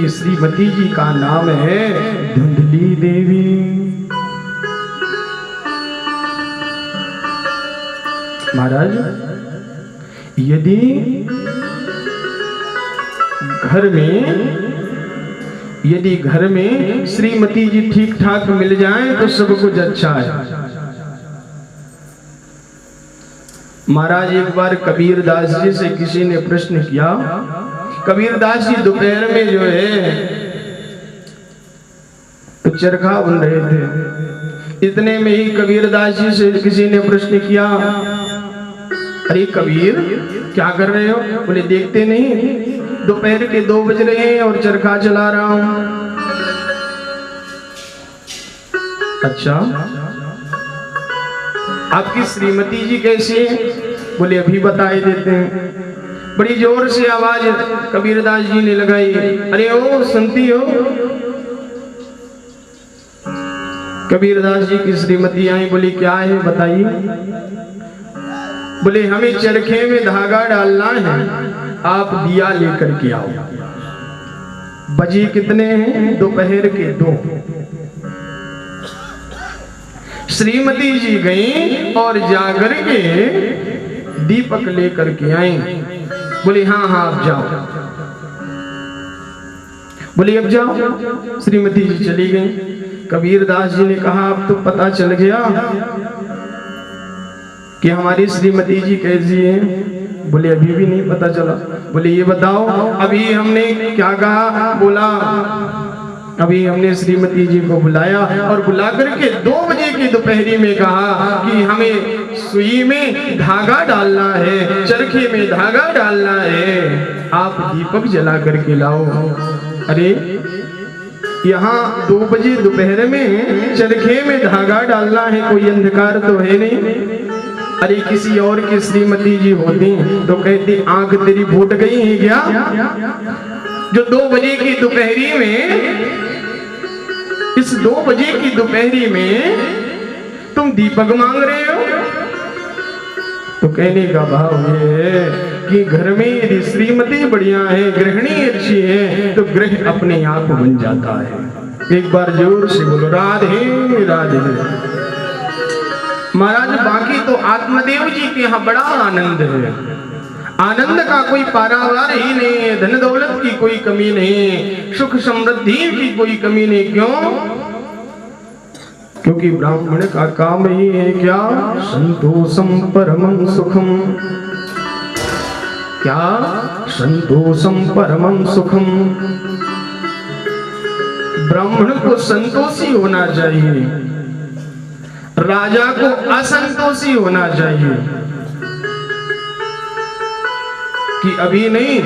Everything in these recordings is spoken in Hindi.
कि श्रीमती जी का नाम है धुंधली देवी। महाराज, यदि घर में श्रीमती जी ठीक ठाक मिल जाए तो सब कुछ अच्छा है। महाराज, एक बार कबीर दास जी से किसी ने प्रश्न किया। कबीर दास जी दोपहर में जो है तो चरखा बुन रहे थे। इतने में ही कबीर दास जी से किसी ने प्रश्न किया, अरे कबीर क्या कर रहे हो? बोले देखते नहीं, दोपहर के 2 बज रहे हैं और चरखा चला रहा हूं। अच्छा, आपकी श्रीमती जी कैसी है? बोले अभी बताए देते हैं। बड़ी जोर से आवाज कबीरदास जी ने लगाई, अरे ओ सुनती हो? कबीरदास जी की श्रीमती आई, बोली क्या है बताइए। बोले हमें चरखे में धागा डालना है, आप दिया लेकर के आओ। बजे कितने हैं? दोपहर के 2। श्रीमती जी गई और जाकर के दीपक लेकर के आई। बोले हाँ हाँ अब जाओ। बोले अब जाओ। श्रीमती जी चली गई। कबीरदास जी ने कहा अब तो पता चल गया कि हमारी श्रीमती जी कैसी है। बोले अभी भी नहीं पता चला। बोले ये बताओ अभी हमने क्या कहा? बोला अभी हमने श्रीमती जी को बुलाया और बुला करके 2 बजे की दोपहरी में कहा कि हमें सुई में धागा डालना है, चरखे में धागा डालना है, आप दीपक जला करके लाओ। अरे यहाँ 2 बजे दोपहर में चरखे में धागा डालना है, कोई अंधकार तो है नहीं। अरे किसी और की श्रीमती जी होती तो कहती आंख तेरी फूट गई है क्या, जो 2 बजे की दोपहरी में, इस 2 बजे की दोपहरी में तुम दीपक मांग रहे हो। तो कहने का भाव ये है कि घर में यदि श्रीमती बढ़िया है, गृहिणी अच्छी है, तो गृह अपने आप बन जाता है। एक बार जोर से बोलो राधे राधे। महाराज, बाकी तो आत्मदेव जी के यहाँ बड़ा आनंद है। आनंद का कोई पारावार ही नहीं है, धन दौलत की कोई कमी नहीं, सुख समृद्धि की कोई कमी नहीं। क्यों? क्योंकि ब्राह्मण का काम ही है क्या? संतोषम परमं सुखम। क्या? संतोषम परमं सुखम। ब्राह्मण को संतोषी होना चाहिए, राजा को असंतोषी होना चाहिए कि अभी नहीं,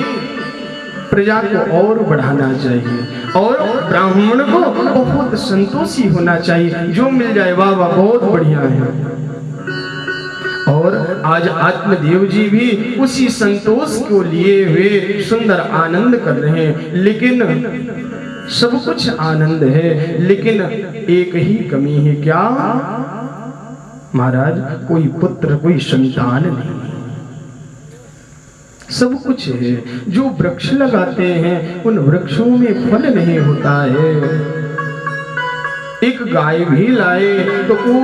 प्रजा को और बढ़ाना चाहिए। और ब्राह्मण को बहुत संतोषी होना चाहिए, जो मिल जाए वाह वाह बहुत बढ़िया है। और आज आत्मदेव जी भी उसी संतोष को लिए हुए सुंदर आनंद कर रहे हैं। लेकिन सब कुछ आनंद है, लेकिन एक ही कमी है। क्या महाराज? कोई पुत्र, कोई संतान नहीं। सब कुछ है, जो वृक्ष लगाते हैं उन वृक्षों में फल नहीं होता है। एक गाय भी लाए तो वो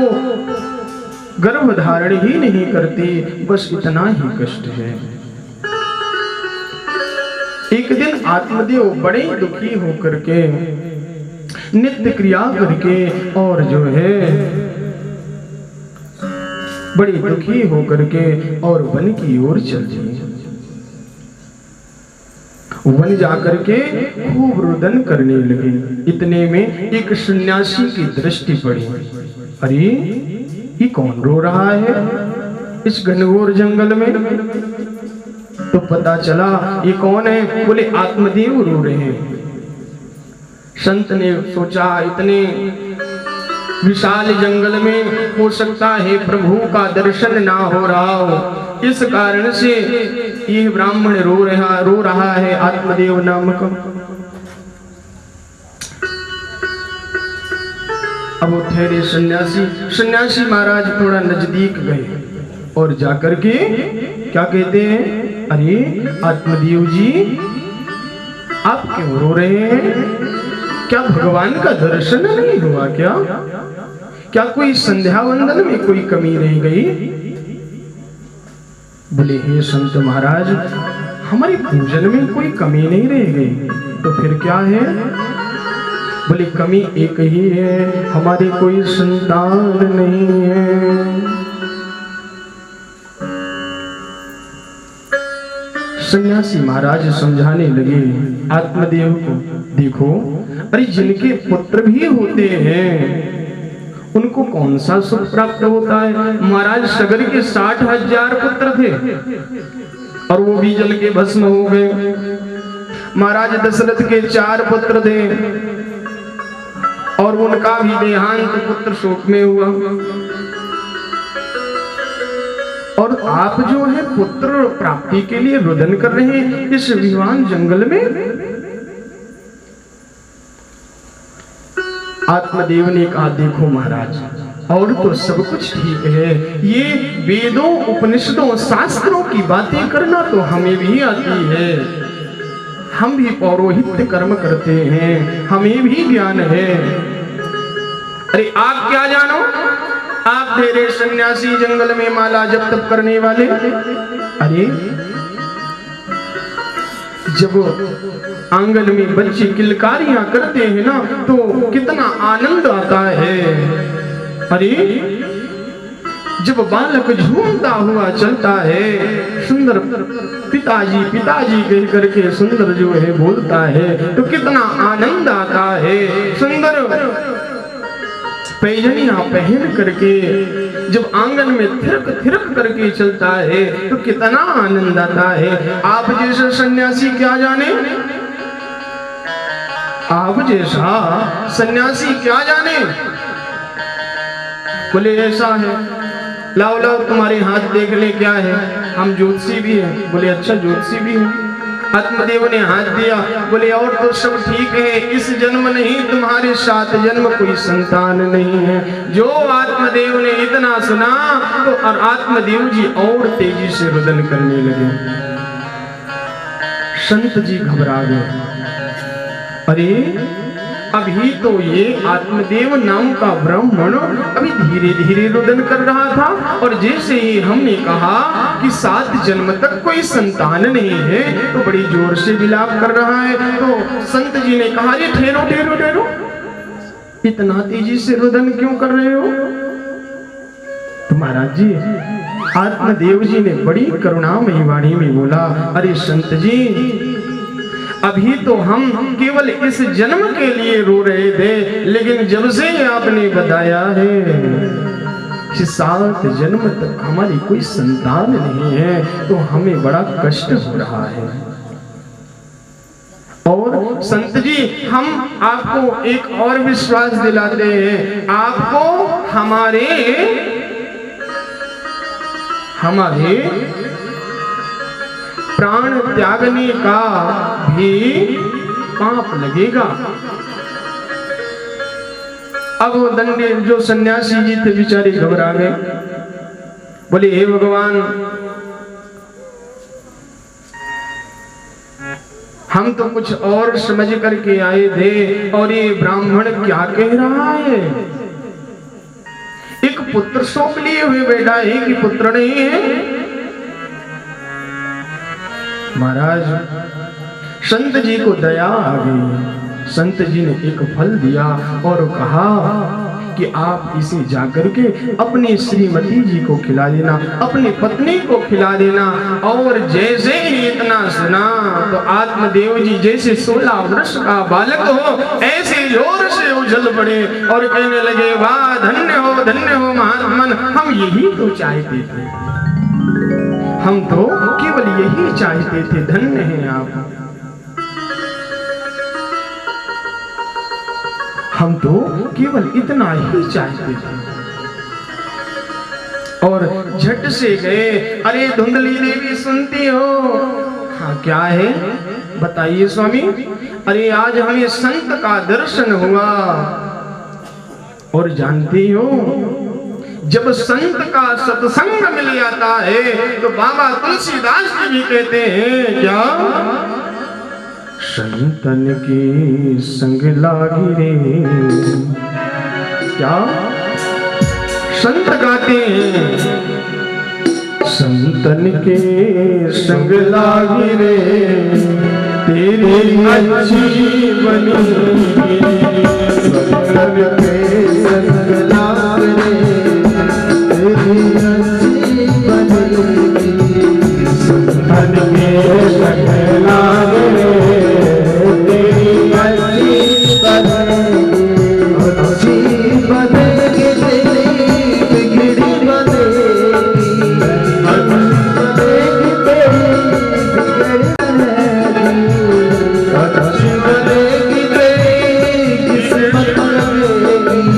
गर्भ धारण ही नहीं करती, बस इतना ही कष्ट है। एक दिन आत्मदेव बड़े दुखी होकर के नित्य क्रिया करके और जो है बड़ी दुखी होकर के और वन की ओर चल दिए। वन जाकर के खूब रुदन करने लगे। इतने में एक सन्यासी की दृष्टि पड़ी। अरे ये कौन रो रहा है इस घनघोर जंगल में? तो पता चला ये कौन है। बोले आत्मदेव रो रहे हैं। संत ने सोचा इतने विशाल जंगल में हो सकता है प्रभु का दर्शन ना हो रहा हो, इस कारण से यह ब्राह्मण रो रहा है आत्मदेव नामक। अब वो ठहरे सन्यासी महाराज थोड़ा नजदीक गए और जाकर के क्या कहते हैं, अरे आत्मदेव जी आप क्यों रो रहे हैं? क्या भगवान का दर्शन नहीं हुआ क्या? क्या कोई संध्या वंदन में कोई कमी रह गई? बोले हे संत महाराज, हमारी पूजन में कोई कमी नहीं रह गई, तो फिर क्या है? बोले कमी एक ही है, हमारी कोई संतान नहीं है। सन्यासी महाराज समझाने लगे आत्मदेव को, देखो अरे जिनके पुत्र भी होते हैं उनको कौन सा सुख प्राप्त होता है? महाराज सगर के 60,000 पुत्र थे और वो भी जल के भस्म हो गए। महाराज दशरथ के 4 पुत्र थे और उनका भी देहांत पुत्र शोक में हुआ। और आप जो है पुत्र प्राप्ति के लिए रुदन कर रहे हैं इस विवान जंगल में। आत्मदेव ने कहा, देखो महाराज, और तो सब कुछ ठीक है, ये वेदों उपनिषदों शास्त्रों की बातें करना तो हमें भी आती है, हम भी पौरोहित्य कर्म करते हैं, हमें भी ज्ञान है। अरे आप क्या जानो? आप तेरे सन्यासी जंगल में माला जप तप करने वाले। अरे जब आंगन में बच्चे किलकारियां करते हैं ना तो कितना आनंद आता है। अरे जब बालक झूमता हुआ चलता है, सुंदर पिताजी पिताजी कह करके सुंदर जो है बोलता है तो कितना आनंद आता है। सुंदर पैजनिया पहन करके जब आंगन में थिरक थिरक करके चलता है तो कितना आनंद आता है। आप जैसे सन्यासी क्या जाने, आप जैसा सन्यासी क्या जाने। बोले ऐसा है, लाओ लाओ तुम्हारे हाथ देख ले क्या है। हम ज्योतिषी भी हैं। बोले अच्छा ज्योतिषी भी हैं। आत्मदेव ने हाथ दिया। बोले और तो सब ठीक है, इस जन्म नहीं तुम्हारे 7 जन्म कोई संतान नहीं है। जो आत्मदेव ने इतना सुना तो और आत्मदेव जी और तेजी से रुदन करने लगे। संत जी घबरा गए। अरे अभी तो ये आत्मदेव नाम का ब्राह्मण अभी धीरे धीरे रुदन कर रहा था और जैसे ही हमने कहा कि 7 जन्म तक कोई संतान नहीं है तो बड़ी जोर से विलाप कर रहा है। तो संत जी ने कहा, ये ठहरो ठहरो ठहरो, इतना तेजी से रुदन क्यों कर रहे हो? तो महाराज जी, आत्मदेव जी ने बड़ी करुणामयी वाणी में बोला, अरे संत जी, अभी तो हम केवल इस जन्म के लिए रो रहे थे, लेकिन जब से आपने बताया है कि 7 जन्म तक हमारी कोई संतान नहीं है तो हमें बड़ा कष्ट हो रहा है। और संत जी, हम आपको एक और विश्वास दिलाते हैं, आपको हमारे प्राण त्यागने का भी पाप लगेगा। अब वो दंडे जो सन्यासी जी थे बेचारे घबरा गए। बोले हे भगवान, हम तो कुछ और समझ करके आए थे और ये ब्राह्मण क्या कह रहा है? एक पुत्र सौंप लिए हुए बैठा है कि पुत्र नहीं है। महाराज, संत जी को दया आ गई। संत जी ने एक फल दिया और कहा कि आप इसे जाकर के अपनी श्रीमती जी को खिला देना, अपनी पत्नी को खिला देना। और जैसे ही इतना सुना तो आत्मदेव जी जैसे 16 वर्ष का बालक हो ऐसे जोर से उछल पड़े और कहने लगे, वाह धन्य हो महात्मन, हम यही तो चाहते थे, हम तो केवल यही चाहते थे, धन्य हैं आप। हम तो केवल इतना ही चाहते थे। और झट से गए। अरे धुंधली देवी सुनती हो? हाँ क्या है, बताइए स्वामी। अरे आज हमें संत का दर्शन हुआ और जानती हो, जब संत का सत्संग मिल जाता है तो बाबा तुलसीदास जी भी कहते हैं क्या, संतन की संग लागी रे। क्या संत गाते हैं, संतन के संग लागी रे, तेरी अच्छी बनेगी। संतन के संग लागी रे, तेरी अच्छी बनेगी। संतन के संग लागी रे, तेरी अच्छी बनेगी। अच्छी बनेगी तेरी बिगड़ी बनेगी। अच्छी बनेगी तेरी बिगड़ी बनेगी। अच्छी बनेगी तेरी किस्मत लगेगी।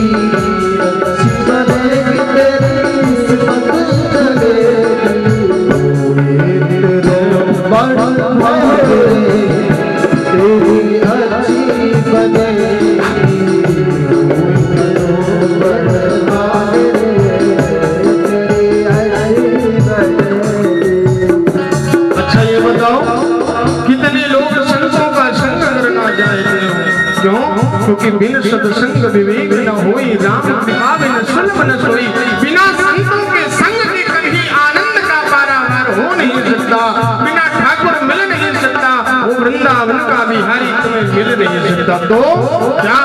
अच्छी बनेगी तेरी किस्मत लगेगी। तेरी अच्छी बनेगी। अच्छा ये बताओ, कितने लोग संतों का संग करना चाहते हो? क्यों? क्योंकि बिन सत्संग विवेक न होई, राम कृपा बिन सुलभ न सोई। बिना संतों के संग के कभी आनंद का पारावार हो नहीं सकता। बिना ठाकुर मिल नहीं सकता, वो वृंदावन का बिहारी तुम्हें मिल नहीं सकता। तो क्या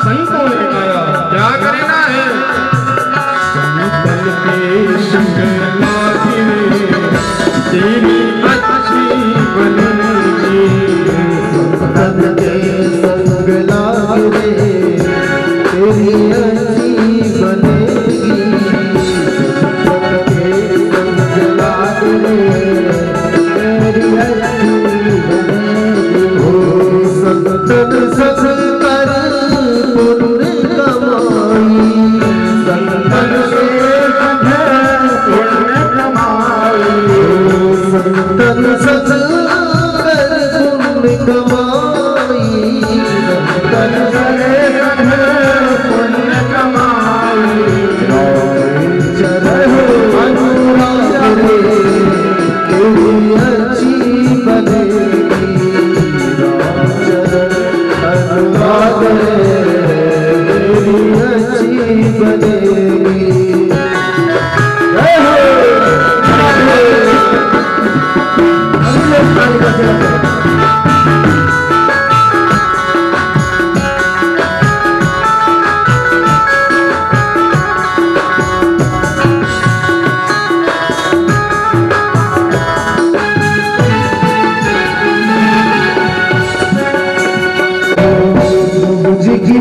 संतों ने कहा, क्या करना है? संतन के संग लागी रे, तेरी अच्छी बनेगी। संतन के संग लागी रे, तेरी अच्छी बनेगी। संतन के संग लागी रे, तेरी अच्छी बनेगी। ओ संतन सत्संग कर पुण्य कमाई। संतन से पुण्य कमाई। संतन सत्संग कर पुण्य कमाई। संतन से पुण्य कमाई। चरण अनुराग रे, तेरी अच्छी बनेगी। चरण अनुराग रे, तेरी अच्छी बनेगी।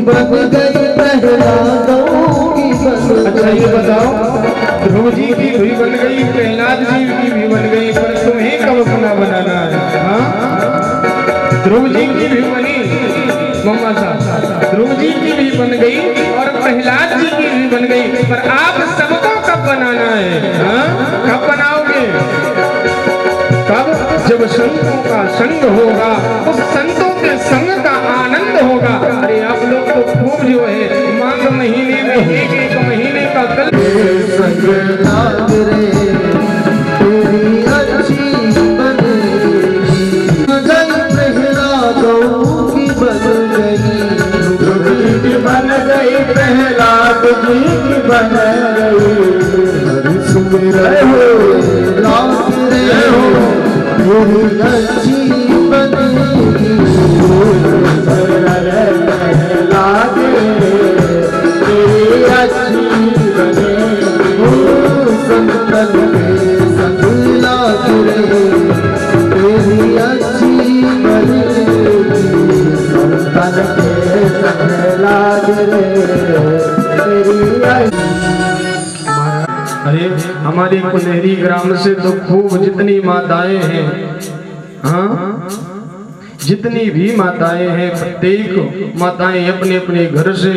बन गई प्रहलादों की बन। अच्छा ये बताओ, ध्रुव जी की भी बन गई, प्रहलाद जी की भी बन गई, पर तुम्हें कब अपना बनाना है? हाँ, ध्रुव जी की भी बनी मम्मा साहब, ध्रुव जी की भी बन गई और प्रहलाद जी की भी बन गई, पर आप सबको कब बनाना है? हाँ, कब बनाओगे? कब? जब संतों का संग होगा, उस संतों के संग का आनंद होगा। अरे आप लोग तो खूब जो है माघ महीने में एक महीने का कल संग लाग रे, तेरी अच्छी बनेगी। प्रहलादों की बन गई, बन गई प्रहलाद जी की बन गई। सुमिर हो लाग रे हो, तेरी अच्छी बनेगी। प्रहलाद तेरी अच्छी बनेगी। संतन के संग लाग रे, तेरी अच्छी बनेगी। संतन के संग लाग रे, तेरी अच्छी। अरे हमारे कुल्हेरी ग्राम से तो खूब जितनी माताएं हैं, हाँ, जितनी भी माताएं हैं, प्रत्येक माताएं अपने अपने घर से,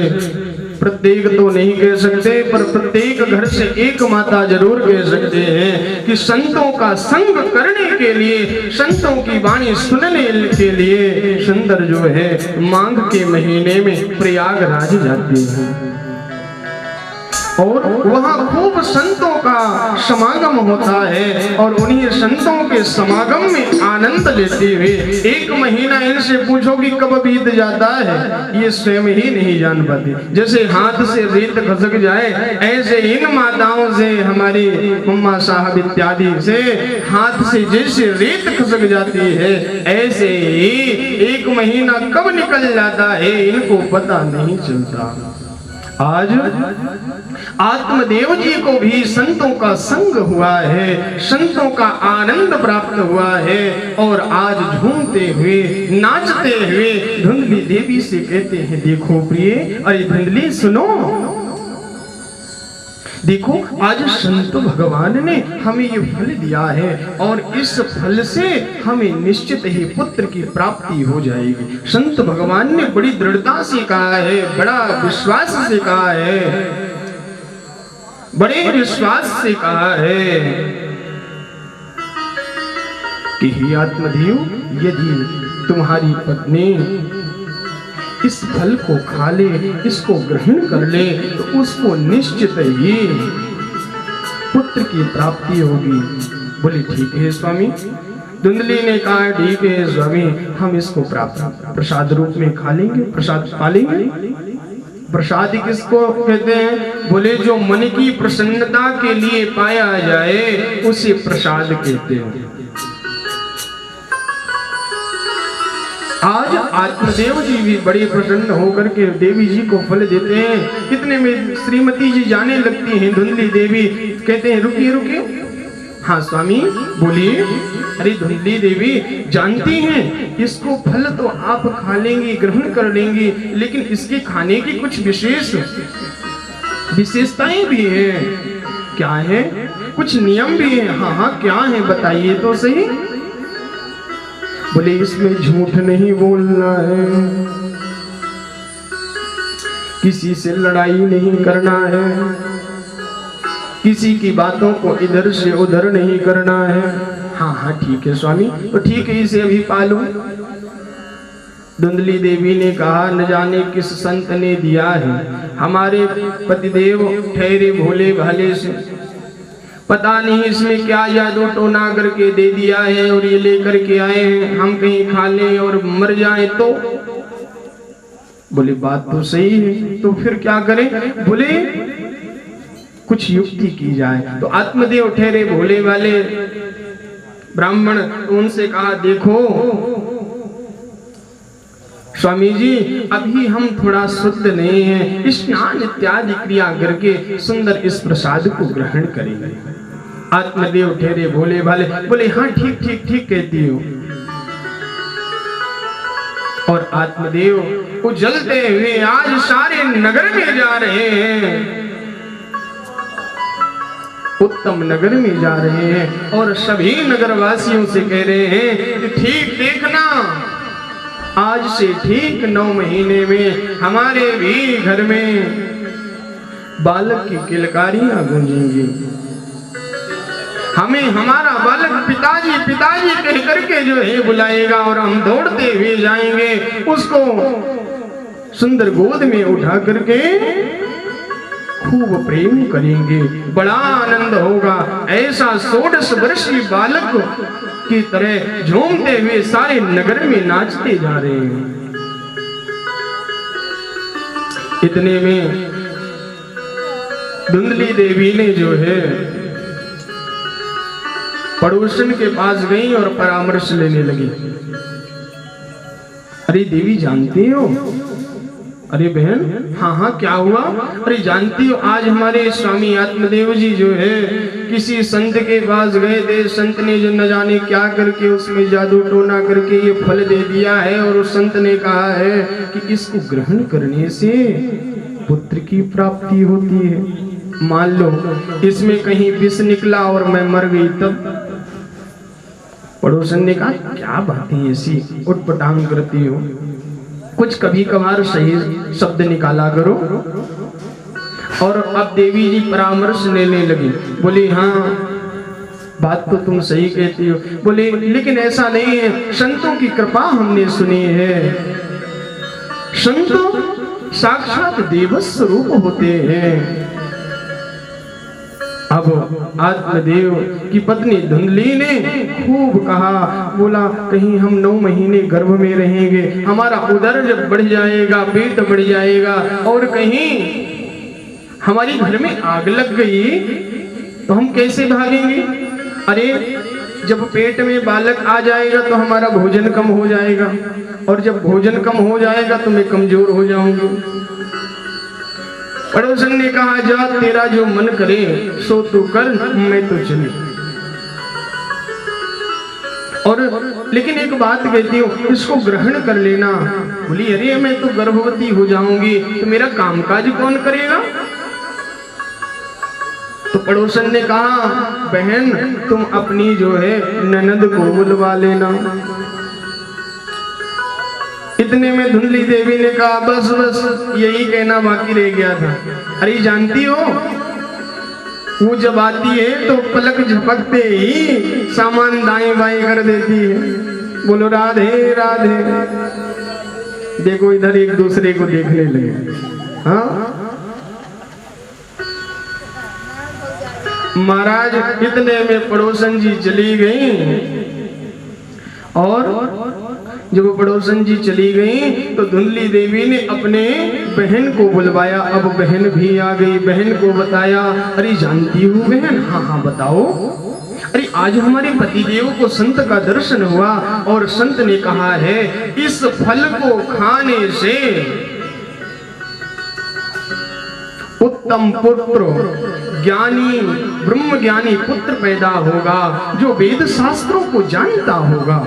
प्रत्येक तो नहीं कह सकते, पर प्रत्येक घर से एक माता जरूर कह सकते हैं कि संतों का संग करने के लिए, संतों की वाणी सुनने के लिए सुंदर जो है माघ के महीने में प्रयागराज जाती है। और वहाँ खूब संतों का समागम होता है और उन्हीं संतों के समागम में आनंद लेते हुए 1 महीना इनसे पूछो कि कब बीत जाता है ये स्वयं ही नहीं जान पाते। जैसे हाथ से रेत खसक जाए ऐसे इन माताओं से, हमारी मम्मा साहब इत्यादि से हाथ से जैसे रेत खसक जाती है ऐसे ही 1 महीना कब निकल जाता है इनको पता नहीं चलता। आज आत्मदेव जी को भी संतों का संग हुआ है, संतों का आनंद प्राप्त हुआ है और आज झूमते हुए नाचते हुए धुंधली देवी से कहते हैं देखो प्रिय, अरे धुंधली सुनो, देखो आज संत भगवान ने हमें ये फल दिया है और इस फल से हमें निश्चित ही पुत्र की प्राप्ति हो जाएगी। संत भगवान ने बड़ी दृढ़ता से कहा है, बड़ा विश्वास से कहा है, बड़े विश्वास से कहा है कि हे आत्मदेव, यदि तुम्हारी पत्नी इस फल को खा ले, इसको ग्रहण कर ले तो उसको निश्चित ही पुत्र की प्राप्ति होगी। बोले ठीक है स्वामी। धुंधली ने कहा ठीक है स्वामी, हम इसको प्राप्त प्रसाद रूप में खा लेंगे, प्रसाद पा लेंगे। प्रसाद किसको कहते हैं? बोले जो मन की प्रसन्नता के लिए पाया जाए उसे प्रसाद कहते हैं। आज आत्मदेव जी भी बड़े प्रसन्न होकर के देवी जी को फल देते हैं। कितने में श्रीमती जी जाने लगती हैं, धुंधली देवी कहते हैं रुकिए रुकिए। हाँ स्वामी बोलिए। अरे धुंधली देवी जानती हैं इसको फल तो आप खा लेंगी, ग्रहण कर लेंगी, लेकिन इसके खाने की कुछ विशेषताएं भी हैं। क्या है? कुछ नियम भी है। हाँ हाँ क्या है बताइए तो सही। बोले इसमें झूठ नहीं बोलना है, किसी से लड़ाई नहीं करना है, किसी की बातों को इधर से उधर नहीं करना है। हाँ हाँ ठीक है स्वामी, तो ठीक है इसे अभी पालो। धुंधली देवी ने कहा न जाने किस संत ने दिया है, हमारे पतिदेव ठहरे भोले भाले से, पता नहीं इसमें क्या जादू टोना करके दे दिया है और ये लेकर के आए हैं, हम कहीं खा लें और मर जाएं तो। बोले बात तो सही है, तो फिर क्या करें? बोले कुछ युक्ति की जाए। तो आत्मदेव ठहरे भोले वाले ब्राह्मण उनसे कहा देखो स्वामी जी अभी हम थोड़ा शुद्ध नहीं है, स्नान इत्यादि क्रिया करके सुंदर इस प्रसाद को ग्रहण करेंगे। आत्मदेव ठहरे भोले भाले बोले हाँ ठीक ठीक ठीक कहती हो। और आत्मदेव उजलते हुए आज सारे नगर में जा रहे हैं, उत्तम नगर में जा रहे हैं और सभी नगरवासियों से कह रहे हैं कि ठीक देखना, आज से ठीक 9 महीने में हमारे भी घर में बालक की किलकारियां गूंजेंगी। हमें हमारा बालक पिताजी पिताजी कह करके जो है बुलाएगा और हम दौड़ते हुए जाएंगे, उसको सुंदर गोद में उठा करके खूब प्रेम करेंगे, बड़ा आनंद होगा। ऐसा 16 वर्षीय बालक की तरह झूमते हुए सारे नगर में नाचते जा रहे हैं। इतने में धुंधली देवी ने जो है पड़ोसन के पास गई और परामर्श लेने लगी। अरे देवी जानती हो? अरे बहन हाँ हाँ क्या हुआ? अरे जानती हो आज हमारे स्वामी आत्मदेव जी जो है किसी संत के पास गए थे, संत ने जो न जाने क्या करके उसमें जादू टोना करके ये फल दे दिया है और उस संत ने कहा है कि इसको ग्रहण करने से पुत्र की प्राप्ति होती है। मान लो इसमें कहीं विष निकला और मैं मर गई तब। पड़ोसन ने कहा क्या बातें ऐसी उटपटांग करती हो, कुछ कभी कभार सही शब्द निकाला करो। और अब देवी जी परामर्श लेने लगी। बोली हाँ बात तो तुम सही कहती हो। बोले लेकिन ऐसा नहीं है, संतों की कृपा हमने सुनी है, संत साक्षात देव स्वरूप होते हैं। अब आत्मदेव की पत्नी धुंधली ने खूब कहा, बोला कहीं हम 9 महीने गर्भ में रहेंगे, हमारा उदर जब बढ़ जाएगा, पेट बढ़ जाएगा, और कहीं हमारी घर में आग लग गई तो हम कैसे भागेंगे? अरे जब पेट में बालक आ जाएगा तो हमारा भोजन कम हो जाएगा, और जब भोजन कम हो जाएगा तो मैं कमजोर हो जाऊंगी। पड़ोसन ने कहा, जा तेरा जो मन करे सो तू कर, मैं तो चली। और लेकिन एक बात कहती हूँ, इसको ग्रहण कर लेना। बोली अरे मैं तो गर्भवती हो जाऊंगी तो मेरा कामकाज कौन करेगा? तो पड़ोसन ने कहा, बहन तुम अपनी जो है ननद को बुलवा लेना। इतने में धुंधली देवी ने कहा, बस बस यही कहना बाकी रह गया था। अरे जानती हो, वो जब आती है तो पलक झपकते ही सामान दाएं बाएं कर देती है। बोलो राधे राधे। देखो इधर एक दूसरे को देखने लगे। हाँ महाराज, इतने में पड़ोसन जी चली गई, और जब पड़ोसन जी चली गई तो धुंधली देवी ने अपने बहन को बुलवाया। अब बहन भी आ गई, बहन को बताया, अरे जानती हो बहन? हाँ हाँ बताओ। अरे आज हमारे पतिदेव को संत का दर्शन हुआ, और संत ने कहा है इस फल को खाने से उत्तम पुत्र, ज्ञानी ब्रह्म ज्ञानी पुत्र पैदा होगा, जो वेद शास्त्रों को जानता होगा,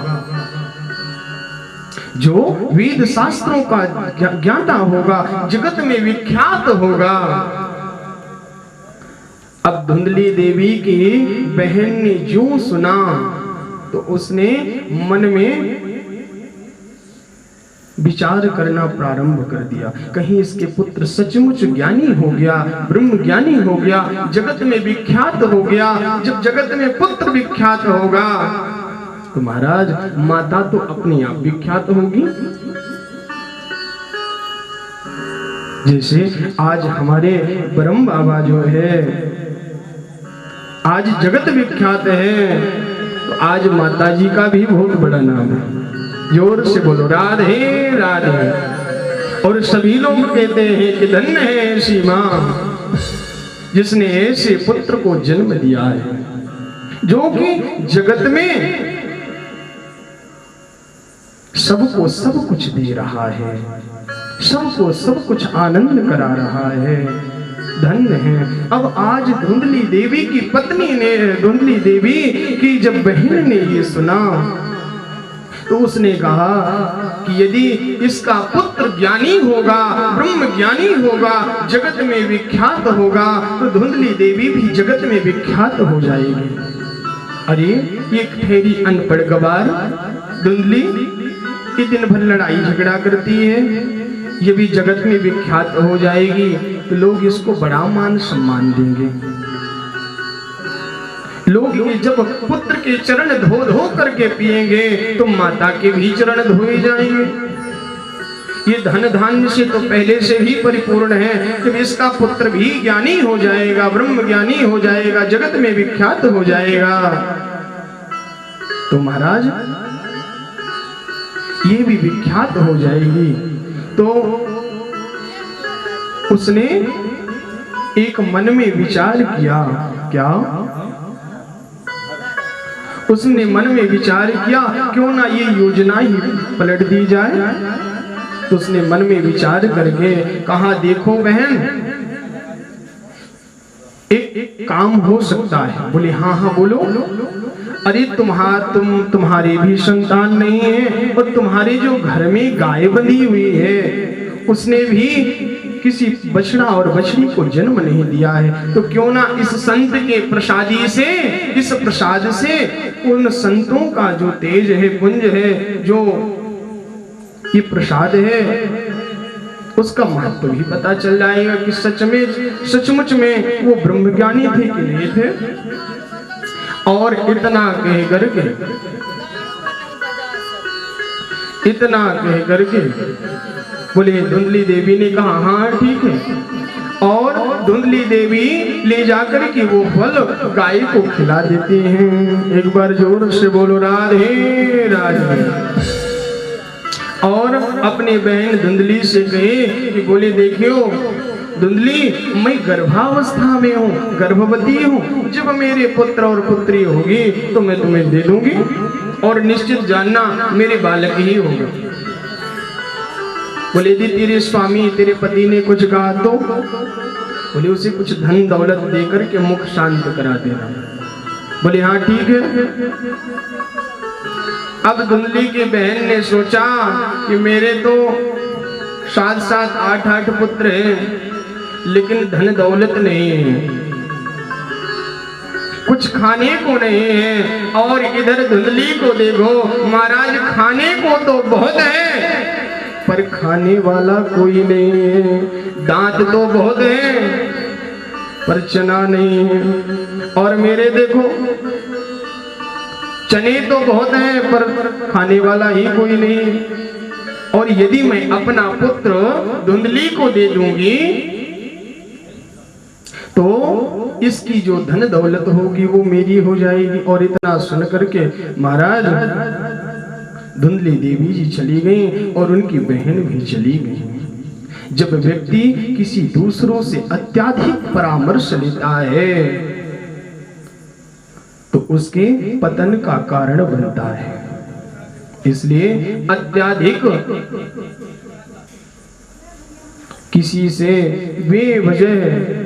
जो वेद शास्त्रों का ज्ञाता होगा, जगत में विख्यात होगा। अब धुंधली देवी की बहन ने जो सुना तो उसने मन में विचार करना प्रारंभ कर दिया, कहीं इसके पुत्र सचमुच ज्ञानी हो गया, ब्रह्म ज्ञानी हो गया, जगत में विख्यात हो गया। जब जगत में पुत्र विख्यात होगा तो महाराज माता तो अपने आप विख्यात होगी। जैसे आज हमारे ब्रह्म बाबा जो है आज जगत विख्यात है, तो आज माता जी का भी बहुत बड़ा नाम है। जोर से बोलो राधे राधे। और सभी लोग कहते हैं कि धन्य है ऐसी मां जिसने ऐसे पुत्र को जन्म दिया है, जो कि जगत में सबको सब कुछ दे रहा है, सबको सब कुछ आनंद करा रहा है। धन्य है। अब आज धुंधली देवी की पत्नी ने, धुंधली देवी की जब बहन ने ये सुना तो उसने कहा कि यदि इसका पुत्र ज्ञानी होगा, ब्रह्म ज्ञानी होगा, जगत में विख्यात होगा, तो धुंधली देवी भी जगत में विख्यात हो जाएगी। अरे ये ठहरी अनपढ़ गवार धुंधली ये दिन भर लड़ाई झगड़ा करती है, ये भी जगत में विख्यात हो जाएगी तो लोग इसको बड़ा मान सम्मान देंगे। लोग जब पुत्र के चरण धो धो करके पिएंगे तो माता के भी चरण धोए जाएंगे। ये धन धान्य से तो पहले से ही परिपूर्ण है, जब इसका पुत्र भी ज्ञानी हो जाएगा, ब्रह्म ज्ञानी हो जाएगा, जगत में विख्यात हो जाएगा, तो महाराज ये भी विख्यात हो जाएगी। तो उसने एक मन में विचार किया, क्या? उसने मन में विचार किया क्यों ना ये योजना ही पलट दी जाए। तो उसने मन में विचार करके कहा, देखो बहन एक काम हो सकता है। बोले हाँ हाँ बोलो। अरे तुम्हारे भी संतान नहीं है, और तुम्हारे जो घर में गाय बंधी हुई है उसने भी किसी बछड़ा और बछड़ी को जन्म नहीं दिया है, तो क्यों ना इस संत के प्रसादी से, इस प्रसाद से उन संतों का जो तेज है, पुंज है, जो ये प्रसाद है, उसका महत्व भी पता चल जाएगा कि सचमुच में वो ब्रह्मज्ञानी थे कि नहीं थे। और इतना कह करके बोले, धुंधली देवी ने कहा हाँ ठीक है। और धुंधली देवी ले जाकर के वो फल गाय को खिला देती हैं। एक बार जोर से बोलो राधे राधे। और अपने बहन धुंधली से कहे कि बोले देखियो धुंधली, मैं गर्भावस्था में हूँ, गर्भवती हूँ, जब मेरे पुत्र और पुत्री होगी तो मैं तुम्हें दे दूंगी और निश्चित जानना मेरे बालक ही होगा। बोले यदि तेरे स्वामी तेरे पति ने कुछ कहा तो बोले उसे कुछ धन दौलत देकर के मुख शांत करा देना। बोले हाँ ठीक है। अब धुंधली की बहन ने सोचा कि मेरे तो 7-7 8-8 पुत्र हैं लेकिन धन दौलत नहीं है, कुछ खाने को नहीं है, और इधर धुंधली को देखो महाराज खाने को तो बहुत है पर खाने वाला कोई नहीं है, दांत तो बहुत है पर चना नहीं है, और मेरे देखो चने तो बहुत हैं पर खाने वाला ही कोई नहीं, और यदि मैं अपना पुत्र धुंधली को दे दूंगी तो इसकी जो धन दौलत होगी वो मेरी हो जाएगी। और इतना सुन करके महाराज धुंधली देवी जी चली गई और उनकी बहन भी चली गई। जब व्यक्ति किसी दूसरों से अत्यधिक परामर्श लेता है तो उसके पतन का कारण बनता है। इसलिए अत्यधिक किसी से बेवजह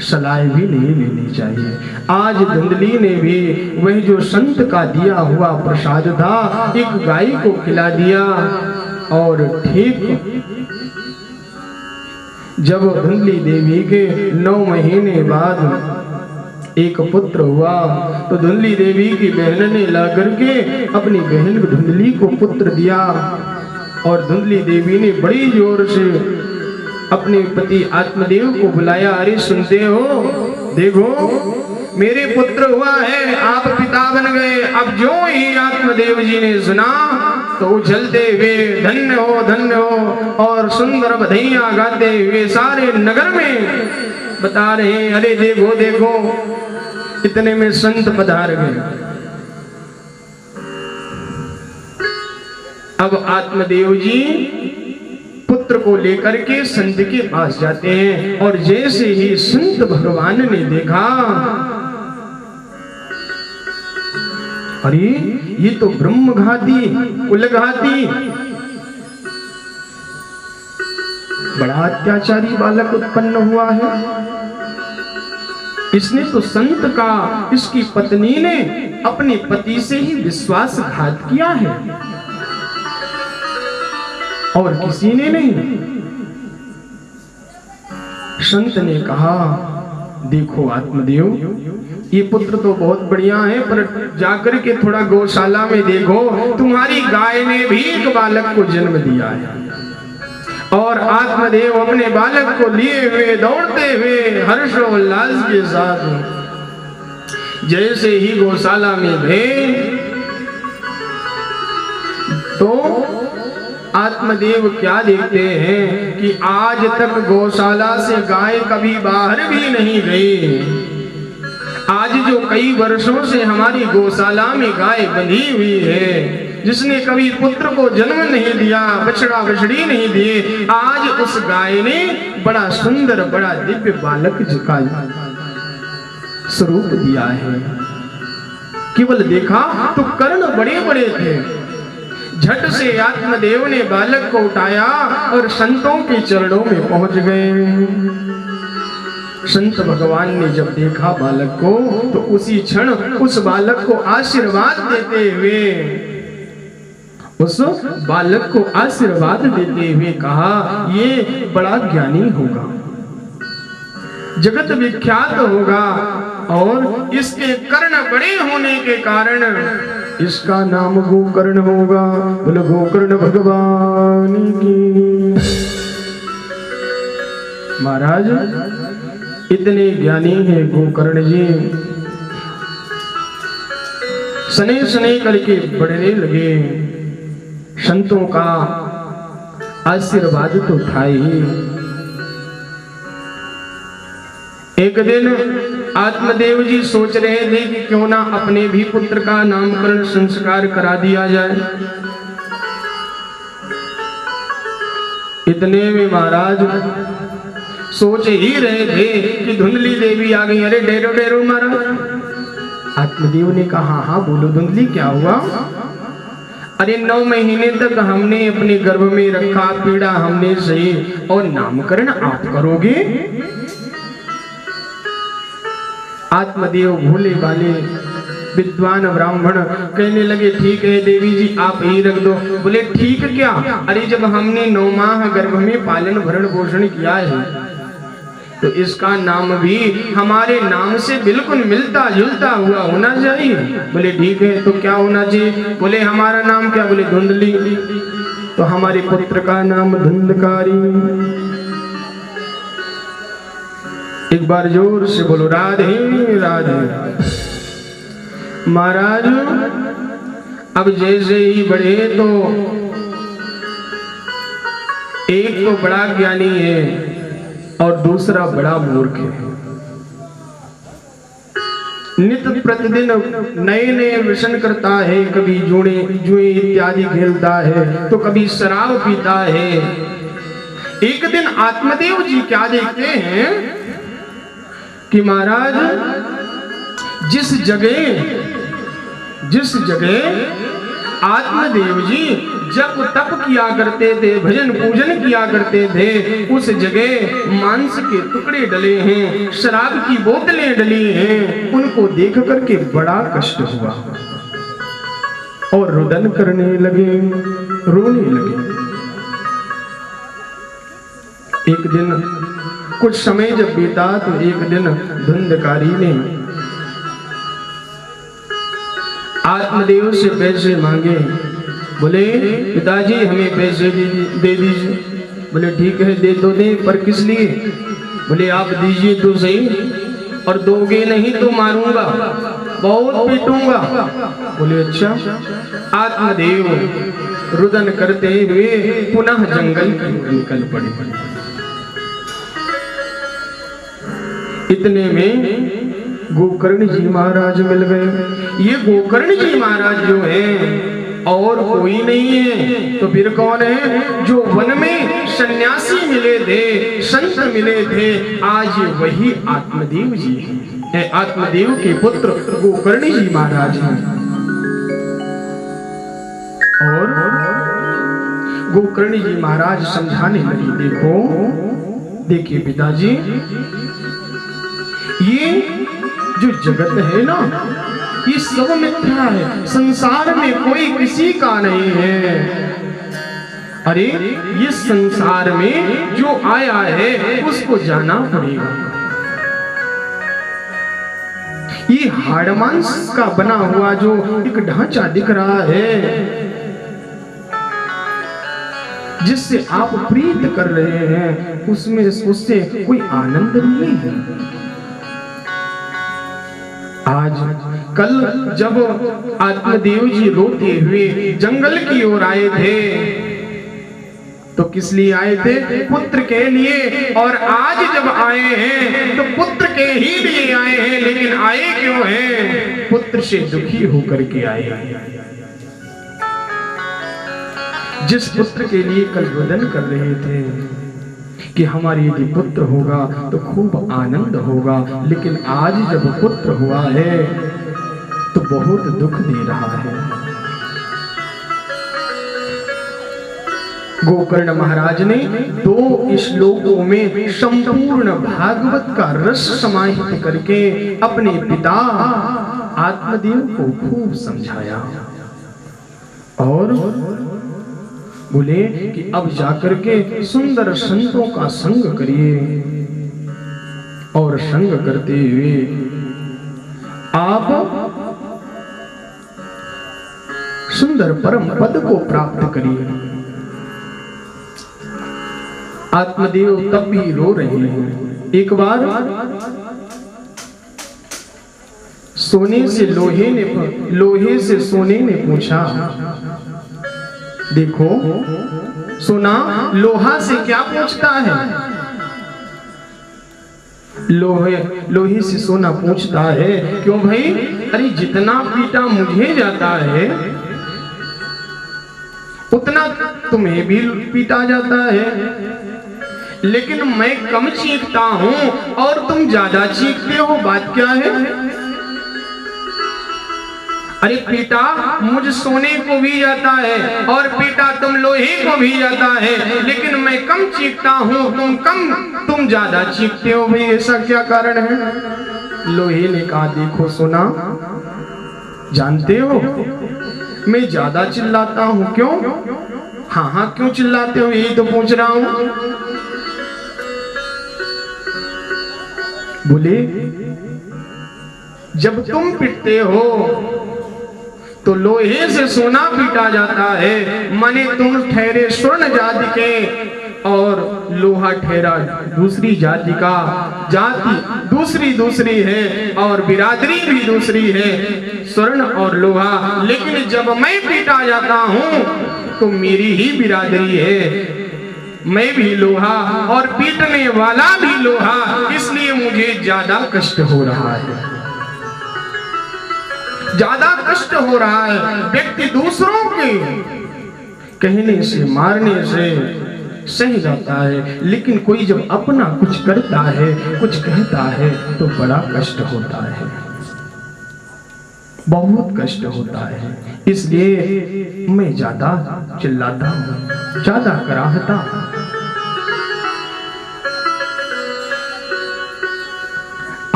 सलाह भी नहीं लेनी चाहिए। आज धुंधली ने भी वह जो संत का दिया हुआ प्रसाद था एक गाय को खिला दिया, और ठीक जब धुंधली देवी के 9 महीने बाद एक पुत्र हुआ तो धुंधली देवी की बहन ने ला करके अपनी बहन धुंधली को पुत्र दिया, और धुंधली देवी ने बड़ी जोर से अपने पति आत्मदेव को बुलाया। अरे सुनते हो, देखो मेरे पुत्र हुआ है, आप पिता बन गए। अब जो ही आत्मदेव जी ने सुना तो उछलते हुए धन्य हो और सुंदर बधाइयां गाते हुए सारे नगर में बता रहे हैं अरे देखो देखो। इतने में संत पधार गए। अब आत्मदेव जी पुत्र को लेकर के संत के पास जाते हैं, और जैसे ही संत भगवान ने देखा अरे ये तो ब्रह्मघाती कुलघाती बड़ा अत्याचारी बालक उत्पन्न हुआ है। इसने तो संत का, इसकी पत्नी ने अपने पति से ही विश्वासघात किया है और किसी ने नहीं। संत ने कहा देखो आत्मदेव, ये पुत्र तो बहुत बढ़िया है पर जाकर के थोड़ा गौशाला में देखो, तुम्हारी गाय ने भी एक बालक को जन्म दिया है। और आत्मदेव अपने बालक को लिए हुए दौड़ते हुए हर्षोल्लास के साथ जैसे ही गौशाला में गए तो आत्मदेव क्या देखते हैं कि आज तक गौशाला से गाय कभी बाहर भी नहीं गई। आज जो कई वर्षों से हमारी गौशाला में गाय बंधी हुई है, जिसने कभी पुत्र को जन्म नहीं दिया, बछड़ा बछड़ी नहीं दिए, आज उस गाय ने बड़ा सुंदर बड़ा दिव्य बालक का स्वरूप दिया है। केवल देखा तो कर्ण बड़े बड़े थे। झट से आत्मदेव ने बालक को उठाया और संतों के चरणों में पहुंच गए। संत भगवान ने जब देखा बालक को तो उसी क्षण उस बालक को आशीर्वाद देते हुए कहा ये बड़ा ज्ञानी होगा, जगत विख्यात होगा, और इसके कर्ण बड़े होने के कारण इसका नाम गोकर्ण होगा। बोलो गोकर्ण भगवान की। महाराज इतने ज्ञानी है गोकर्ण जी, सने सने करके बढ़ने लगे। संतों का आशीर्वाद तो था ही, एक दिन आत्मदेव जी सोच रहे थे कि क्यों ना अपने भी पुत्र का नामकरण संस्कार करा दिया जाए। इतने में महाराज सोच ही रहे थे कि धुंधली देवी आ गई। अरे डेरो डेरो महाराज। आत्मदेव ने कहा हाँ बोलो धुंधली क्या हुआ। अरे 9 महीने तक हमने अपने गर्भ में रखा, पीड़ा हमने सही, और नामकरण आप करोगे। आत्मदेव भोले वाले विद्वान ब्राह्मण कहने लगे ठीक है देवी जी आप ही रख दो। बोले ठीक क्या, अरे जब हमने 9 माह गर्भ में पालन भरण पोषण किया है तो इसका नाम भी हमारे नाम से बिल्कुल मिलता जुलता हुआ होना चाहिए। बोले ठीक है तो क्या होना चाहिए। बोले हमारा नाम क्या। बोले धुंधली। तो हमारे पुत्र का नाम धुंधकारी। एक बार जोर से बोलो राधे राधे। महाराज अब जैसे ही बढ़े तो एक तो बड़ा ज्ञानी है और दूसरा बड़ा मूर्ख है। नित्य प्रतिदिन नए नए व्यसन करता है, कभी जुए इत्यादि खेलता है तो कभी शराब पीता है। एक दिन आत्मदेव जी क्या देखते हैं कि महाराज जिस जगह आत्मदेव जी जब तप किया करते थे, भजन पूजन किया करते थे, उस जगह मांस के टुकड़े डले हैं, शराब की बोतलें डली हैं। उनको देख करके बड़ा कष्ट हुआ और रुदन करने लगे, रोने लगे। एक दिन कुछ समय जब बीता तो एक दिन धुंधकारी ने आत्मदेव से पैसे मांगे। बोले पिताजी हमें पैसे दे दीजिए। बोले ठीक है दे तो दे, पर किस लिए। बोले आप दीजिए तो सही, और दोगे नहीं तो मारूंगा, बहुत पीटूंगा। बोले अच्छा। आत्मदेव रुदन करते हुए पुनः जंगल की ओर निकल पड़े। इतने में गोकर्ण जी महाराज मिल गए। ये गोकर्ण जी महाराज जो हैं और कोई नहीं है तो फिर कौन है। जो वन में सन्यासी मिले थे, संत मिले थे, आज वही आत्मदेव जी हैं। आत्मदेव के पुत्र गोकर्ण जी महाराज हैं। और गोकर्ण जी महाराज समझाने लगे देखिए पिताजी, ये जो जगत है ना ये सब मिथ्या है, संसार में कोई किसी का नहीं है। अरे ये संसार में जो आया है उसको जाना पड़ेगा। ये हाड़ मांस का बना हुआ जो एक ढांचा दिख रहा है, जिससे आप प्रीत कर रहे हैं, उसमें उससे कोई आनंद नहीं है। आज कल जब आत्मदेव जी रोते हुए जंगल की ओर आए थे तो किस लिए आए थे। पुत्र के लिए। और आज जब आए हैं तो पुत्र के ही लिए आए हैं। लेकिन आए क्यों हैं। पुत्र से दुखी होकर के आए। जिस पुत्र के लिए कल रुदन कर रहे थे कि हमारी यदि पुत्र होगा तो खूब आनंद होगा, लेकिन आज जब पुत्र हुआ है तो बहुत दुख दे रहा है। गोकर्ण महाराज ने 2 श्लोकों में संपूर्ण भागवत का रस समाहित करके अपने पिता आत्मदेव को खूब समझाया और बोले कि अब जाकर के सुंदर संतों का संग करिए और संग करते हुए आप सुंदर परम पद को प्राप्त करिए। आत्मदेव तब भी रो रहे हैं। एक बार लोहे से सोने ने पूछा, देखो सोना लोहा से क्या पूछता है। लोहे से सोना पूछता है, क्यों भाई? अरे जितना पीटा मुझे जाता है उतना तुम्हें भी पीटा जाता है, लेकिन मैं कम चीखता हूं और तुम ज्यादा चीखते हो, बात क्या है? अरे पीटा मुझ सोने को भी जाता है और पीटा तुम लोहे को भी जाता है, लेकिन मैं कम चीखता हूं, तुम ज्यादा चीखते हो। भाई ऐसा क्या कारण है? लोहे ने कहा, देखो सोना, जानते हो मैं ज्यादा चिल्लाता हूं, क्यों? हाँ हाँ क्यों चिल्लाते हो, यही तो पूछ रहा हूं। बोले जब तुम पिटते हो तो लोहे से सोना पीटा जाता है, माने तुम ठहरे स्वर्ण जाति के और लोहा ठहरा दूसरी जाति का। जाति दूसरी है और बिरादरी भी दूसरी है, स्वर्ण और लोहा। लेकिन जब मैं पीटा जाता हूं तो मेरी ही बिरादरी है, मैं भी लोहा और पीटने वाला भी लोहा, इसलिए मुझे ज्यादा कष्ट हो रहा है, ज्यादा कष्ट हो रहा है। व्यक्ति दूसरों के कहने से, मारने से सह जाता है, लेकिन कोई जब अपना कुछ करता है, कुछ कहता है तो बड़ा कष्ट होता है, बहुत कष्ट होता है। इसलिए मैं ज्यादा चिल्लाता हूं, ज्यादा कराहता हूं।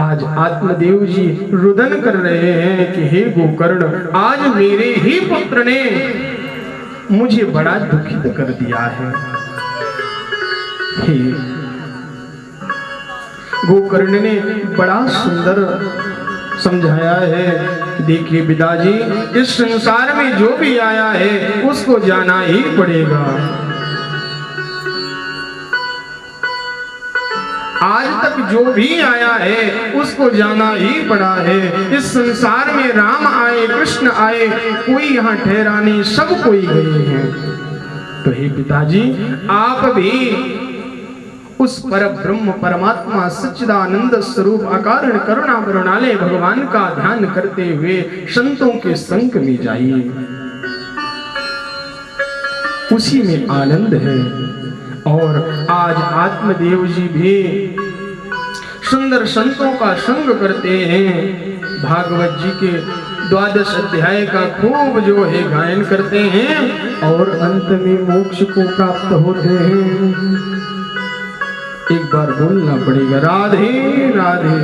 आज आत्मदेव जी रुदन कर रहे हैं कि हे गोकर्ण, आज मेरे ही पुत्र ने मुझे बड़ा दुखित कर दिया है। हे गोकर्ण ने बड़ा सुंदर समझाया है, देखिए पिताजी, इस संसार में जो भी आया है उसको जाना ही पड़ेगा। आज तक जो भी आया है उसको जाना ही पड़ा है। इस संसार में राम आए, कृष्ण आए, कोई यहाँ ठहरा नहीं, सब कोई गए हैं। तो हे पिताजी, आप भी उस पर ब्रह्म परमात्मा सच्चिदानंद स्वरूप अकारण करुणा करुणालय भगवान का ध्यान करते हुए संतों के संग में जाइए, उसी में आनंद है। और आज आत्मदेव जी भी सुंदर संतों का संग करते हैं, भागवत जी के 12 अध्याय का खूब जो है गायन करते हैं और अंत में मोक्ष को प्राप्त होते हैं। एक बार बोलना पड़ेगा, राधे राधे।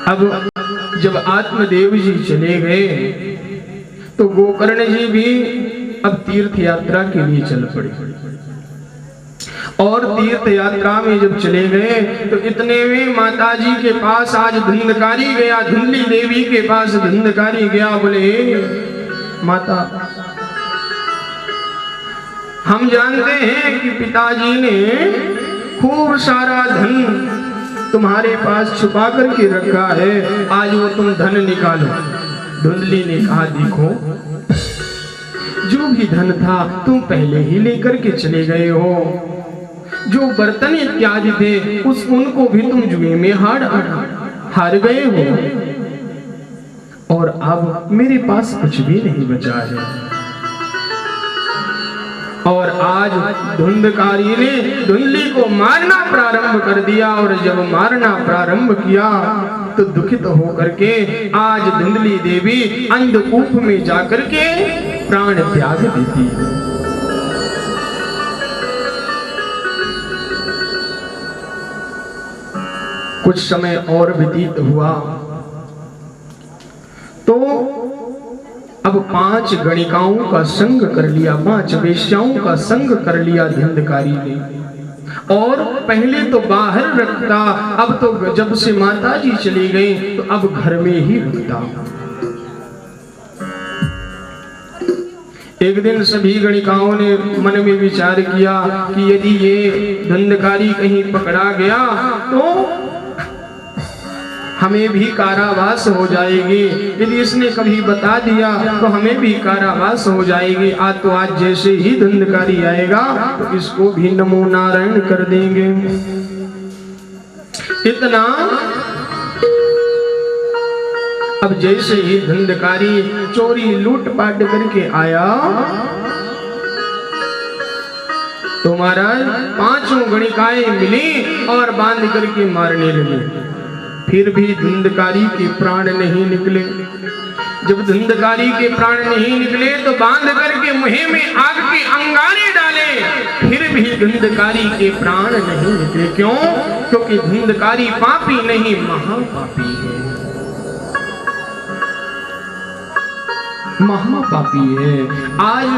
अब जब आत्मदेव जी चले गए तो गोकर्ण जी भी अब तीर्थ यात्रा के लिए चल पड़े। और तीर्थ यात्रा में जब चले गए तो इतने में माता जी के पास आज धुंधकारी गया, धुंधली देवी के पास धुंधकारी गया। बोले माता, हम जानते हैं कि पिताजी ने खूब सारा धन तुम्हारे पास छुपा करके रखा है, आज वो तुम धन निकालो। धुंधली ने कहा, देखो जो भी धन था तुम पहले ही लेकर के चले गए हो, जो बर्तन इत्यादि थे उनको भी तुम जुए में हार गए हो, और अब मेरे पास कुछ भी नहीं बचा है। और आज धुंधकारी ने धुंधली को मारना प्रारंभ कर दिया, और जब मारना प्रारंभ किया तो दुखित होकर के आज धुंधली देवी अंधकूप में जाकर के प्राण त्याग देती। कुछ समय और व्यतीत हुआ तो अब 5 गणिकाओं का संग कर लिया, 5 वेश्याओं का संग कर लिया धुंधकारी ने। और पहले तो बाहर रखता, अब तो जब से माता जी चली गई तो अब घर में ही रुकता। एक दिन सभी गणिकाओं ने मन में विचार किया कि यदि ये धुंधकारी कहीं पकड़ा गया तो हमें भी कारावास हो जाएगी। यदि इसने कभी बता दिया तो हमें भी कारावास हो जाएगी। आज तो आज जैसे ही धुंधकारी आएगा तो इसको भी नमो नारायण कर देंगे। इतना अब जैसे ही धुंधकारी चोरी लूटपाट करके आया तो महाराज पांचों गणिकाएं मिली और बांध करके मारने लगे। फिर भी धुंधकारी के प्राण नहीं निकले। जब धुंधकारी के प्राण नहीं निकले तो बांध करके मुंह में आग के अंगारे डाले। फिर भी धुंधकारी के प्राण नहीं निकले। क्यों? क्योंकि धुंधकारी पापी नहीं महापापी है, महापापी है। आज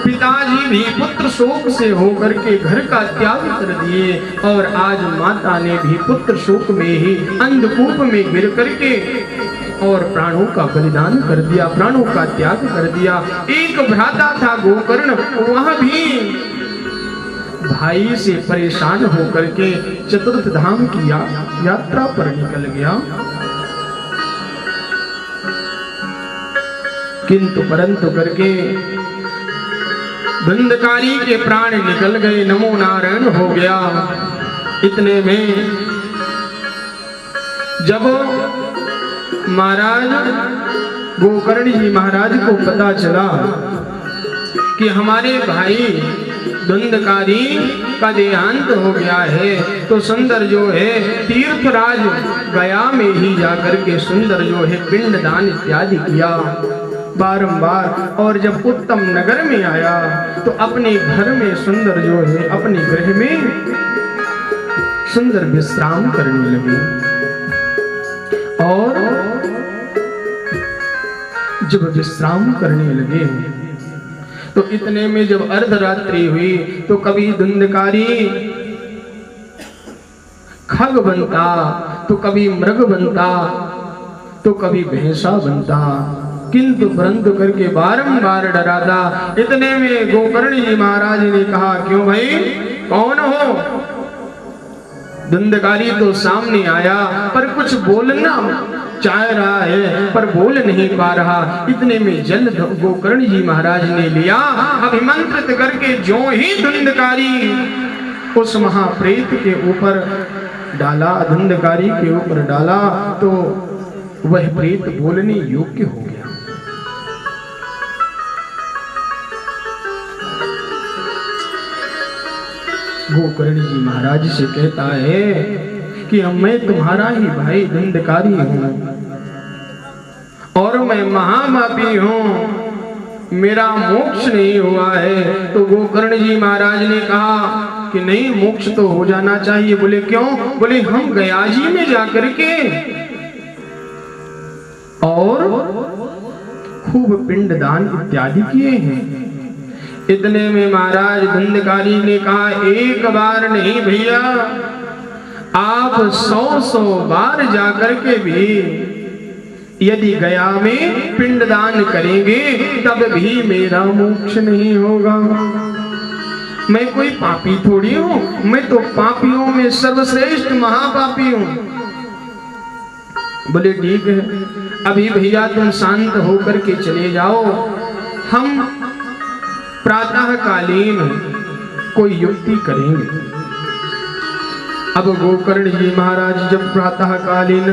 पिताजी भी पुत्र शोक से होकर के घर का त्याग कर दिए और आज माता ने भी पुत्र शोक में ही अंधकूप में गिर करके और प्राणों का बलिदान कर दिया, प्राणों का त्याग कर दिया। एक भ्राता था गोकर्ण, वह भी भाई से परेशान होकर के चतुर्थ धाम की यात्रा पर निकल गया। किंतु परंतु करके धुंधकारी के प्राण निकल गए, नमो नारायण हो गया। इतने में जब महाराज गोकर्ण जी महाराज को पता चला कि हमारे भाई धुंधकारी का देहांत हो गया है तो सुंदर जो है तीर्थराज गया में ही जाकर के सुंदर जो है पिंडदान इत्यादि किया बारंबार। और जब उत्तम नगर में आया तो अपने घर में सुंदर जो है अपने गृह में सुंदर विश्राम करने लगे। और जब विश्राम करने लगे तो इतने में जब अर्धरात्रि हुई तो कभी धुंधकारी खग बनता तो कभी मृग बनता तो कभी भैंसा बनता, किंतु परंतु करके बारंबार डराता। इतने में गोकर्ण जी महाराज ने कहा, क्यों भाई कौन हो? धुंधकारी तो सामने आया पर कुछ बोलना चाह रहा है पर बोल नहीं पा रहा। इतने में जल गोकर्ण जी महाराज ने लिया, अभिमंत्रित करके जो ही धुंधकारी उस महाप्रेत के ऊपर डाला, धुंधकारी के ऊपर डाला तो वह प्रेत बोलने योग्य हो गया। गोकर्ण जी महाराज से कहता है कि मैं तुम्हारा ही भाई धुंधकारी हूं और मैं महापापी हूं, मेरा मोक्ष नहीं हुआ है। तो गोकर्ण जी महाराज ने कहा कि नहीं, मोक्ष तो हो जाना चाहिए। बोले क्यों? बोले हम गया जी में जाकर के और खूब पिंडदान इत्यादि किए हैं। इतने में महाराज धुंधकारी ने कहा, एक बार नहीं भैया, आप 100 बार जाकर के भी यदि गया में पिंडदान करेंगे तब भी मेरा मोक्ष नहीं होगा। मैं कोई पापी थोड़ी हूं, मैं तो पापियों में सर्वश्रेष्ठ महापापी हूं। बोले ठीक है, अभी भैया तुम शांत होकर के चले जाओ, हम प्रातः कालीन कोई युक्ति करेंगे। अब गोकर्ण जी महाराज जब प्रातः कालीन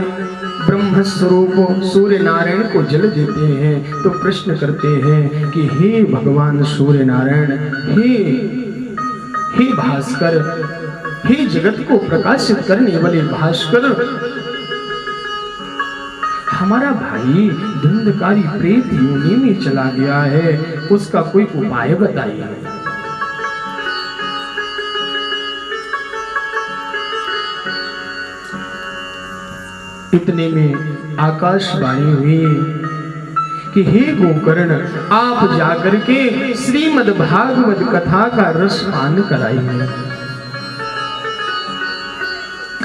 ब्रह्म स्वरूप सूर्य नारायण को जल देते हैं तो प्रश्न करते हैं कि हे भगवान सूर्य नारायण, हे भास्कर, हे जगत को प्रकाशित करने वाले भास्कर, हमारा भाई धुंधकारी प्रेत योनि में चला गया है, उसका कोई उपाय बताइए। इतने में आकाशवाणी हुई कि हे गोकर्ण, आप जाकर के श्रीमद् भागवत कथा का रस पान कराइए।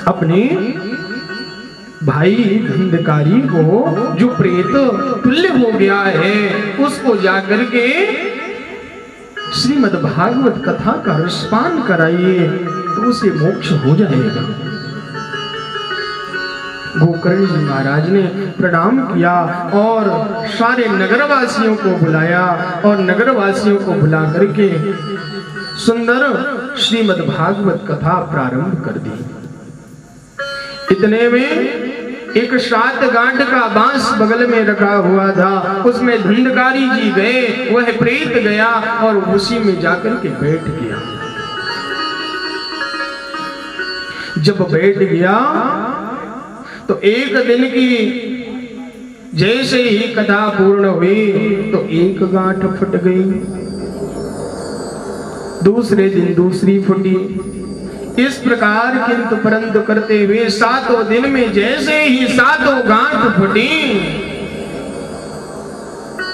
अपने भाई धुंधकारी को जो प्रेत तुल्य हो गया है उसको जाकर के श्रीमद् भागवत कथा का रसपान कराइए तो उसे मोक्ष हो जाएगा। गोकर्ण जी महाराज ने प्रणाम किया और सारे नगरवासियों को बुलाया और नगरवासियों को बुला करके सुंदर श्रीमद् भागवत कथा प्रारंभ कर दी। इतने में एक 7 गांठ का बांस बगल में रखा हुआ था, उसमें धुंधकारी जी गए, वह प्रेत गया और उसी में जाकर के बैठ गया। जब बैठ गया तो एक दिन की जैसे ही कथा पूर्ण हुई तो एक गांठ फट गई, दूसरे दिन दूसरी फटी। इस प्रकार किंतु परंतु करते हुए 7 दिन में जैसे ही 7 गांठ फटी,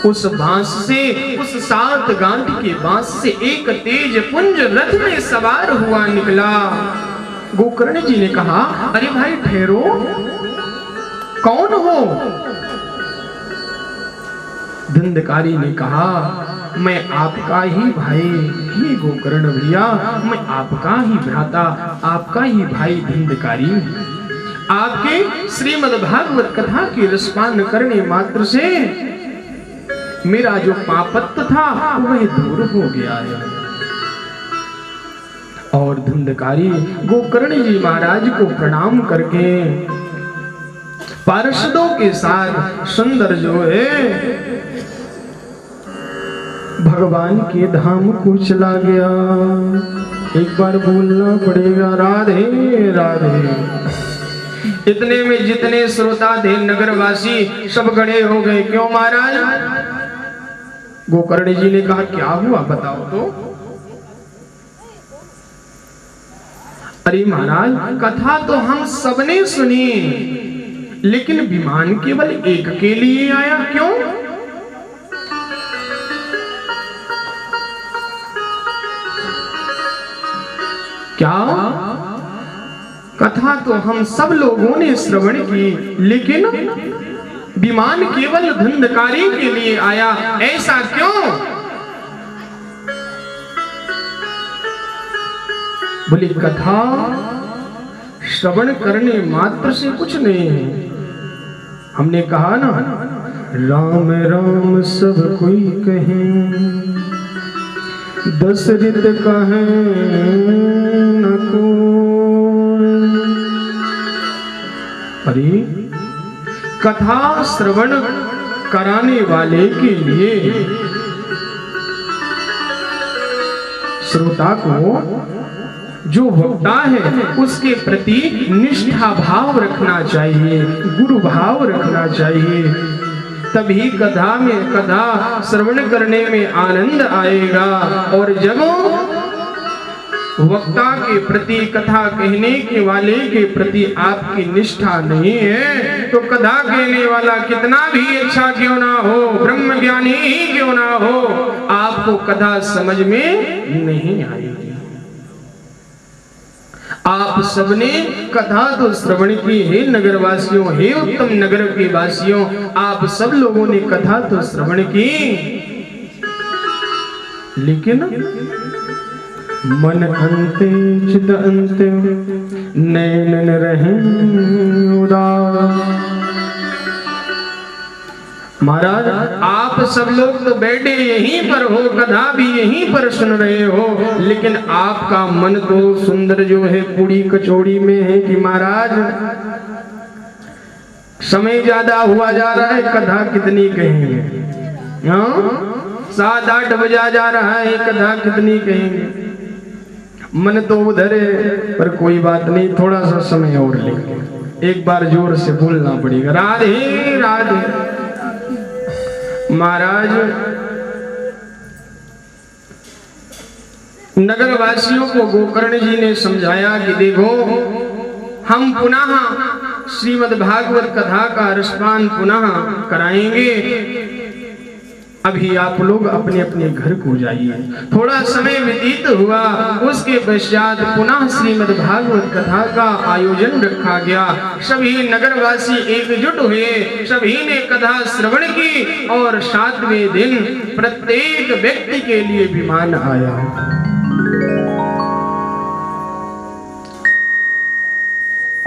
उस बांस से, उस 7 गांठ के बांस से एक तेज पुंज रथ में सवार हुआ निकला। गोकर्ण जी ने कहा, अरे भाई ठहरो, कौन हो? धुंधकारी ने कहा, मैं आपका ही भाई ही गोकर्ण भैया, मैं आपका ही भ्राता, आपका ही भाई धुंधकारी। आपके श्रीमद् भागवत कथा की रसपान करने मात्र से मेरा जो पापत्व था वह दूर हो गया है। और धुंधकारी गोकर्ण जी महाराज को प्रणाम करके पार्षदों के साथ सुंदर जो है भगवान के धाम को चला गया। एक बार बोलना पड़ेगा, राधे राधे। इतने में जितने श्रोता थे नगरवासी सब खड़े हो गए। क्यों महाराज? गोकर्ण जी ने कहा, क्या हुआ बताओ तो। अरे महाराज, कथा तो हम सबने सुनी, लेकिन विमान केवल एक के लिए आया, क्यों? क्या? कथा तो हम सब लोगों ने श्रवण की, लेकिन विमान केवल धुंधकारी के लिए आया, ऐसा क्यों? बोली, कथा श्रवण करने मात्र से कुछ नहीं है। हमने कहा ना, राम राम सब कोई कहे, दशरथ कहे न कोई। अरे कथा श्रवण कराने वाले के लिए श्रोता को, जो वक्ता है उसके प्रति निष्ठा भाव रखना चाहिए, गुरु भाव रखना चाहिए, तभी कथा में, कथा श्रवण करने में आनंद आएगा। और जब वक्ता के प्रति, कथा कहने के वाले के प्रति आपकी निष्ठा नहीं है, तो कथा कहने वाला कितना भी अच्छा क्यों ना हो, ब्रह्म ज्ञानी ही क्यों ना हो, आपको कथा समझ में नहीं आएगी। आप सबने कथा तो श्रवण की है नगरवासियों, हे उत्तम नगर के वासियों, आप सब लोगों ने कथा तो श्रवण की, लेकिन मन अंते चित अंते नैन रहे उदास। महाराज, आप सब लोग तो बैठे यहीं पर हो, कथा भी यहीं पर सुन रहे हो, लेकिन आपका मन तो सुंदर जो है पूड़ी कचौड़ी में है कि महाराज समय ज्यादा हुआ जा रहा है, कथा कितनी कहेंगे? 7-8 बजा जा रहा है, कथा कितनी कहेंगे? मन तो उधर है, पर कोई बात नहीं, थोड़ा सा समय और लेंगे। एक बार जोर से बोलना पड़ेगा, राधे राधे। महाराज, नगरवासियों को गोकर्ण जी ने समझाया कि देखो, हम पुनः श्रीमद् भागवत कथा का रसपान पुनः कराएंगे, अभी आप लोग अपने अपने घर को जाइए। थोड़ा समय व्यतीत हुआ, उसके पश्चात पुनः श्रीमद् भागवत कथा का आयोजन रखा गया। सभी नगरवासी एकजुट हुए, सभी ने कथा श्रवण की और 7वें दिन प्रत्येक व्यक्ति के लिए विमान आया।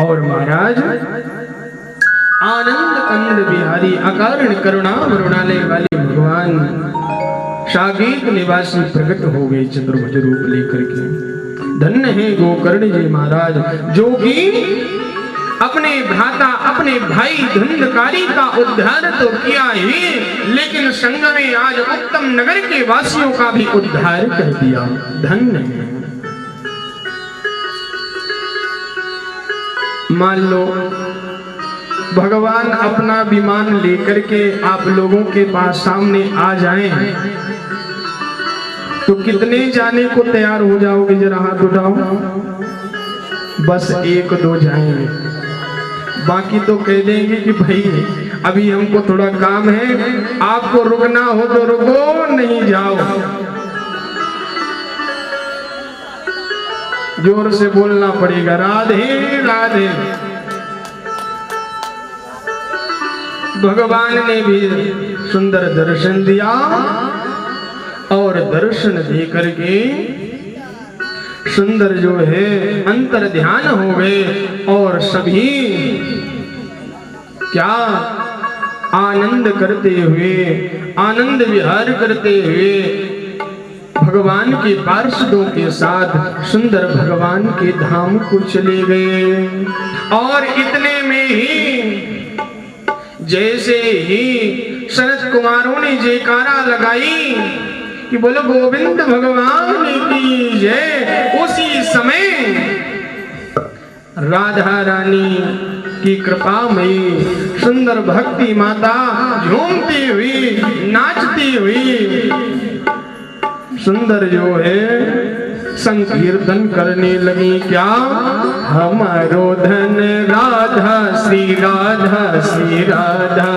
और महाराज आनंद कंद बिहारी अकारण करुणा वरुणालय वाले भगवान साकेत निवासी प्रकट हो गए चतुर्भुज रूप लेकर के। धन्य है गोकर्ण जी महाराज जो कि अपने भ्राता अपने भाई धुंधकारी का उद्धार तो किया ही, लेकिन संग में आज उत्तम नगर के वासियों का भी उद्धार कर दिया। धन्य है। मान लो भगवान अपना विमान लेकर के आप लोगों के पास सामने आ जाएं, तो कितने जाने को तैयार हो जाओगे? जरा हाथ उठाओ। बस एक दो जाएंगे, बाकी तो कह देंगे कि भाई अभी हमको थोड़ा काम है, आपको रुकना हो तो रुको, नहीं जाओ। जोर से बोलना पड़ेगा, राधे राधे। भगवान ने भी सुंदर दर्शन दिया और दर्शन दे करके सुंदर जो है अंतर ध्यान हो गए और सभी क्या आनंद करते हुए, आनंद विहार करते हुए भगवान के पार्षदों के साथ सुंदर भगवान के धाम को चले गए। और इतने में ही जैसे ही शरद कुमारों ने जयकारा लगाई कि बोलो गोविंद भगवान की जय, उसी समय राधा रानी की कृपा में सुंदर भक्ति माता झूमती हुई नाचती हुई सुंदर जो है संकीर्तन करने लगी। क्या? हमारो धन राधा श्री राधा श्री राधा।